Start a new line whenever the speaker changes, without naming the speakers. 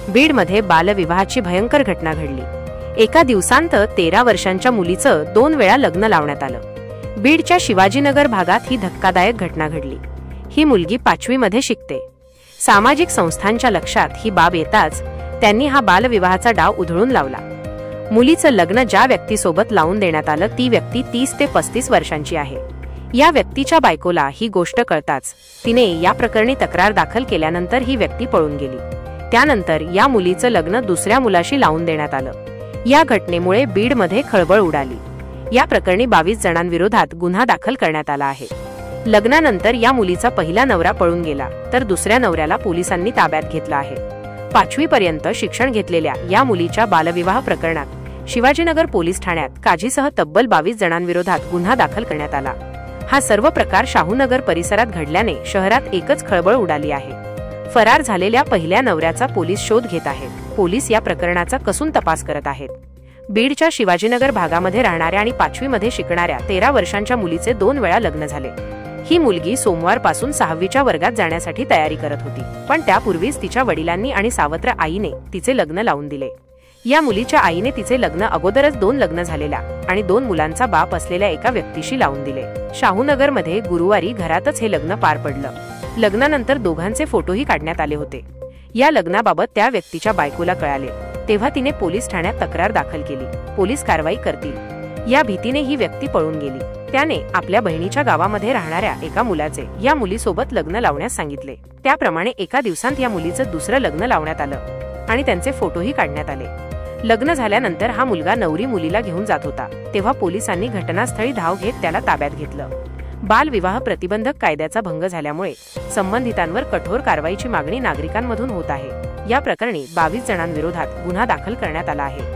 बीडमध्ये बालविवाहाची भयंकर घटना घडली। एका दिवसांत 13 वर्षांच्या मुलीचं 2 वेळा लग्न लावण्यात आलं। बीडच्या शिवाजीनगर भागात ही धक्कादायक घटना घडली। ही मुलगी 5वी मध्ये शिकते। सामाजिक संस्थांच्या लक्षात ही बाब येताच त्यांनी हा बालविवाहाचा डाव उधळून लावला। मुलीचं लग्न ज्या व्यक्तीसोबत लावून देण्यात आलं ती व्यक्ती 30 ते 35 वर्षांची आहे। या व्यक्तीच्या बायकोला ही गोष्ट कळताच तिने या प्रकरणी तक्रार दाखल केल्यानंतर ही व्यक्ती पळून गेली। त्यानंतर या मुलीचं लग्न दुसऱ्या मुलाशी लावून देण्यात आलं। या घटनेमुळे बीडमध्ये खळबळ उडाली। या प्रकरणी 22 जणांविरोधात गुन्हा दाखल करण्यात आला आहे। लग्नानंतर या मुलीचा पहिला नवरा पळून गेला तर दुसऱ्या नवऱ्याला पोलिसांनी ताब्यात घेतलं आहे। 5वी पर्यंत शिक्षण घेतलेल्या या मुलीच्या बालविवाह प्रकरणात शिवाजीनगर पोलीस ठाण्यात काजीसह तब्बल 22 जणांविरोधात गुन्हा दाखल करण्यात आला। हा सर्व प्रकार शाहूनगर परिसरात घडल्याने शहरात एकच खळबळ उडाली आहे। फरार झालेल्या पहिल्या नवऱ्याचा पोलीस शोध घेत आहेत। पोलीस या प्रकरणाचा कसून तपास करत आहेत। बीडच्या शिवाजीनगर भागामध्ये राहणाऱ्या आणि 5वी मध्ये शिकणाऱ्या 13 वर्षांच्या मुलीचे 2 वेळा लग्न झाले। ही मुलगी सोमवारपासून 6वीच्या वर्गात जाण्यासाठी तयारी करत होती, पण त्यापूर्वीच तिच्या वडिलांनी आणि सावत्र आईने तिचे लग्न लावून दिले। या मुलीच्या आईने तिचे लग्न अगोदरच 2 लग्न झालेल्या आणि 2 मुलांचा बाप असलेल्या एका व्यक्तीशी लावून दिले। शाहूनगरमध्ये गुरुवारी घरातच हे लग्न पार पडलं। लग्नानंतर दोघांचे फोटोही काढण्यात आले होते। या लग्नाबाबत त्या व्यक्तीच्या बायकोला कळाले तेव्हा तिने पोलीस ठाण्यात तक्रार दाखल केली। पोलीस कारवाई करतील या भीतीने ही व्यक्ती पळून गेली। त्याने आपल्या बहिणीच्या गावामध्ये राहणाऱ्या एका मुलाचे या मुलीसोबत लग्न लावण्यास सांगितले। त्याप्रमाणे एका दिवसांत या मुलीचं दुसरं लग्न लावण्यात आलं आणि त्यांचे फोटोही काढण्यात आले। लग्न झाल्यानंतर हा मुलगा नवरी मुलीला घेऊन जात होता तेव्हा पोलिसांनी घटनास्थळी धाव घेत त्याला ताब्यात घेतलं। बालविवाह प्रतिबंधक कायद्याचा भंग झाल्यामुळे संबंधितांवर कठोर कारवाईची मागणी नागरिकांमधून होत आहे। या प्रकरणी 22 जणांविरोधात गुन्हा दाखल करण्यात आला आहे।